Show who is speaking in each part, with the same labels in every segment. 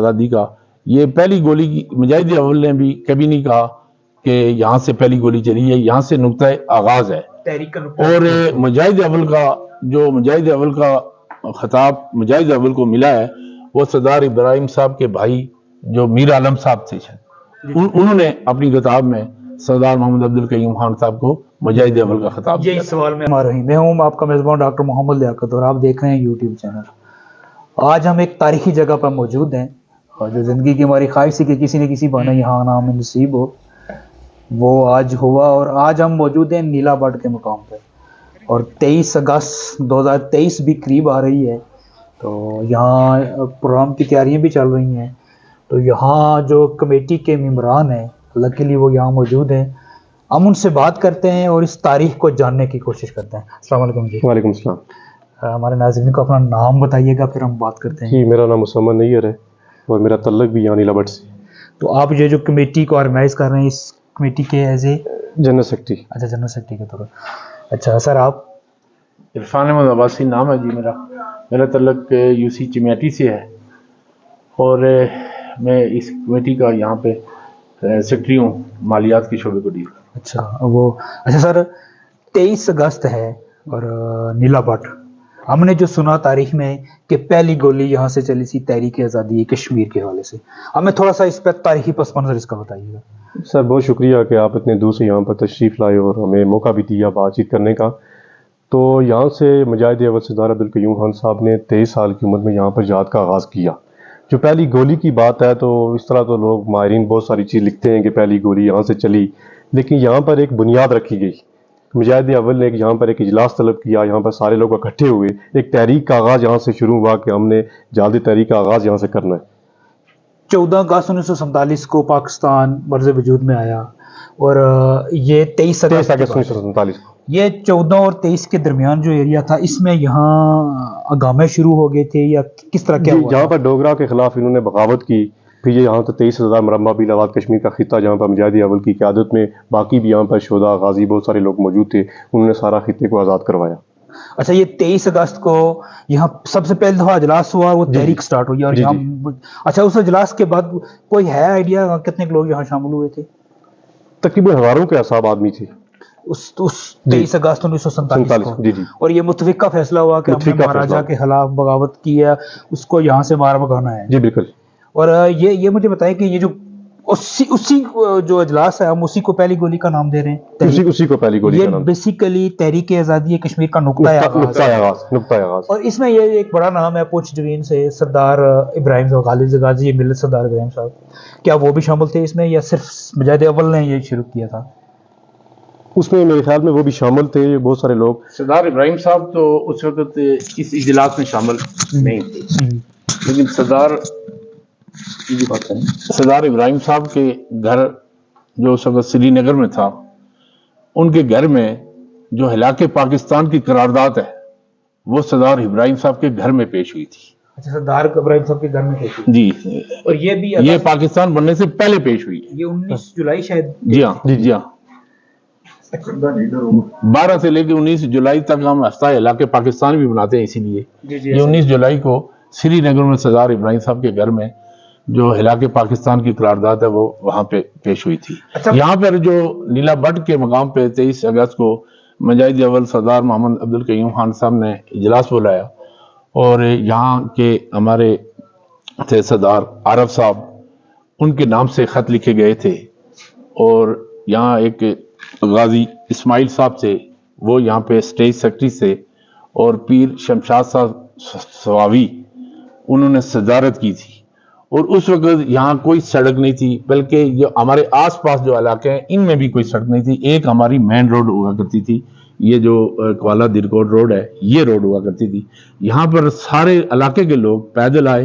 Speaker 1: آزادی کا یہ پہلی گولی کی مجاہد اول نے بھی کبھی نہیں کہا کہ یہاں سے پہلی گولی چلی ہے، یہاں سے نقطہ آغاز ہے۔ اور مجاہد اول کا خطاب مجاہد اول کو ملا ہے وہ سردار ابراہیم صاحب کے بھائی جو میر عالم صاحب تھے، انہوں نے اپنی کتاب میں سردار محمد عبد القیوم خان صاحب کو مجاہد اول کا خطاب دیا۔
Speaker 2: یہی سوال میں ہوں آپ کا میزبان ڈاکٹر محمد لیاقت اور آپ دیکھ رہے ہیں یوٹیوب چینل۔ آج ہم ایک تاریخی جگہ پر موجود ہیں اور جو زندگی کی ہماری خواہش تھی کہ کسی نہ کسی بہانے یہاں نام نصیب ہو، وہ آج ہوا۔ اور آج ہم موجود ہیں نیلا بٹ کے مقام پہ، اور 23 اگست 2023 بھی قریب آ رہی ہے، تو یہاں پروگرام کی تیاریاں بھی چل رہی ہیں۔ تو یہاں جو کمیٹی کے ممبران ہیں لکیلی وہ یہاں موجود ہیں، ہم ان سے بات کرتے ہیں اور اس تاریخ کو جاننے کی کوشش کرتے ہیں۔ السلام علیکم جی۔
Speaker 3: وعلیکم السلام۔
Speaker 2: ہمارے ناظرین کو اپنا نام بتائیے گا پھر ہم بات کرتے ہیں۔
Speaker 3: جی، میرا نام مسمد نیئر ہے اور میرا تعلق بھی یہاں نیلا بٹ سے۔
Speaker 2: تو آپ یہ جو کمیٹی کو آرگنائز کر رہے ہیں، اس کمیٹی کے ایز اے
Speaker 3: جنرل سیکرٹری۔
Speaker 2: اچھا، جنرل سیکرٹری کے طور پر۔ اچھا سر، آپ؟
Speaker 1: عرفان احمد عباسی نام ہے جی میرا تعلق یوسی چمیاٹی سے ہے، اور میں اس کمیٹی کا یہاں پہ سیکرٹری ہوں، مالیات کے شعبے کو ڈیل کرتا ہوں۔
Speaker 2: اچھا سر، 23 اگست ہے اور نیلا بٹ، ہم نے جو سنا تاریخ میں کہ پہلی گولی یہاں سے چلی تھی تحریک آزادی کشمیر کے حوالے سے، ہمیں تھوڑا سا اس پہ تاریخی پس منظر اس کا بتائیے گا۔
Speaker 3: سر بہت شکریہ کہ آپ اتنے دور سے یہاں پر تشریف لائے اور ہمیں موقع بھی دیا بات چیت کرنے کا۔ تو یہاں سے مجاہد اول سردار عبد القیوم خان صاحب نے 23 سال کی عمر میں یہاں پر جہاد کا آغاز کیا۔ جو پہلی گولی کی بات ہے تو اس طرح تو لوگ ماہرین بہت ساری چیز لکھتے ہیں کہ پہلی گولی یہاں سے چلی، لیکن یہاں پر ایک بنیاد رکھی گئی۔ مجاہد اول نے یہاں پر ایک اجلاس طلب کیا، یہاں پر سارے لوگ اکٹھے ہوئے، ایک تحریک کا آغاز یہاں سے شروع ہوا کہ ہم نے جہادی تحریک کا آغاز یہاں سے کرنا ہے۔
Speaker 2: 14 اگست 1947 کو پاکستان مرز وجود میں آیا، اور یہ 23 اگست
Speaker 3: 1947 کو
Speaker 2: یہ 14 اور 23 کے درمیان جو ایریا تھا، اس میں یہاں اگامے شروع ہو گئے تھے یا کس طرح کیا ہوا؟
Speaker 3: جہاں پر ڈوگرا کے خلاف انہوں نے بغاوت کی، پھر یہ یہاں تو 23,000 مربع میل آباد کشمیر کا خطہ جہاں پر مجاہد اول کی قیادت میں باقی بھی یہاں پر شہداء غازی بہت سارے لوگ موجود تھے، انہوں نے سارا خطے کو آزاد کروایا۔
Speaker 2: اچھا، یہ 23 اگست کو یہاں سب سے پہلے دفعہ اجلاس ہوا، وہ تحریک سٹارٹ ہوئی، اور یہاں اچھا اس اجلاس کے بعد کوئی ہے آئیڈیا کتنے لوگ یہاں شامل ہوئے تھے؟
Speaker 3: تقریباً ہزاروں کے اعصاب آدمی تھے
Speaker 2: اس 23 اگست 1947 کو۔
Speaker 3: جی۔
Speaker 2: اور یہ متفقہ فیصلہ ہوا کہ ہم نے مہاراجہ کے خلاف بغاوت کی ہے، اس کو یہاں سے مار بھگانا ہے۔
Speaker 3: جی بالکل۔
Speaker 2: اور یہ مجھے بتائیں کہ یہ جو اسی جو اجلاس ہے، ہم اسی کو پہلی گولی کا نام دے رہے ہیں،
Speaker 3: اسی کو پہلی گولی کا نام،
Speaker 2: یہ بیسیکلی تحریک آزادی کشمیر کا نقطہ آغاز۔ اور اس میں یہ ایک بڑا نام ہے پوچھ جوین سے، سردار ابراہیم صاحب، غالب غازی ملت سردار ابراہیم صاحب، کیا وہ بھی شامل تھے اس میں یا صرف مجاہد اول نے یہ شروع کیا تھا؟
Speaker 3: اس میں میرے خیال میں وہ بھی شامل تھے، بہت سارے لوگ۔
Speaker 1: سردار ابراہیم صاحب تو اس وقت اس اجلاس میں شامل نہیں تھے، لیکن سردار ابراہیم صاحب کے گھر جو اس وقت سری نگر میں تھا، ان کے گھر میں جو ہلاک پاکستان کی قرارداد ہے وہ سردار ابراہیم صاحب کے گھر میں پیش ہوئی تھی۔
Speaker 2: اچھا، سردار ابراہیم صاحب کے گھر میں پیش ہوئی؟
Speaker 1: جی،
Speaker 2: اور یہ بھی
Speaker 1: یہ پاکستان بننے سے پہلے پیش ہوئی ہے۔
Speaker 2: یہ 19 جولائی شاید؟
Speaker 1: جی ہاں 12 سے لے کے 19 جولائی تک ہم ہفتہ علاقے پاکستان بھی بناتے ہیں، اسی لیے یہ 19 جولائی کو سری نگر میں سردار ابراہیم صاحب کے گھر میں جو ہلاک پاکستان کی قرارداد ہے وہ وہاں پہ پیش ہوئی تھی۔ یہاں پر جو نیلا بٹ کے مقام پہ 23 اگست کو مجاہد اول سردار محمد عبد القیوم خان صاحب نے اجلاس بلایا، اور یہاں کے ہمارے تھے سردار عارف صاحب، ان کے نام سے خط لکھے گئے تھے، اور یہاں ایک غازی اسماعیل صاحب تھے، وہ یہاں پہ اسٹیج سیکرٹری سے، اور پیر شمشاد صاحب سواوی انہوں نے صدارت کی تھی۔ اور اس وقت یہاں کوئی سڑک نہیں تھی، بلکہ جو ہمارے آس پاس جو علاقے ہیں ان میں بھی کوئی سڑک نہیں تھی۔ ایک ہماری مین روڈ ہوا کرتی تھی، یہ جو کوالا درکوٹ روڈ ہے، یہ روڈ ہوا کرتی تھی۔ یہاں پر سارے علاقے کے لوگ پیدل آئے،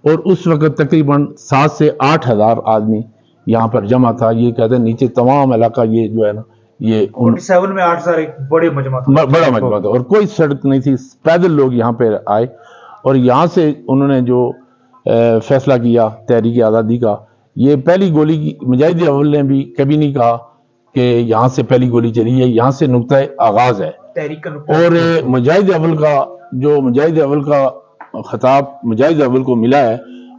Speaker 1: اور اس وقت تقریباً 7 سے 8 ہزار آدمی یہاں پر جمع تھا۔ یہ کہتے ہیں نیچے تمام علاقہ یہ جو ہے نا، یہ
Speaker 2: 47 میں 8 ہزار ایک بڑے مجمع تھا،
Speaker 1: بڑا مجمع تھا، اور کوئی سڑک نہیں تھی، پیدل لوگ یہاں پہ آئے، اور یہاں سے انہوں نے جو فیصلہ کیا تحریک آزادی کا، یہ پہلی گولی کی مجاہد اول نے بھی کبھی نہیں کہا کہ یہاں سے پہلی گولی چلی ہے، یہاں سے نقطہ آغاز ہے۔ اور مجاہد اول کا خطاب مجاہد اول کو ملا ہے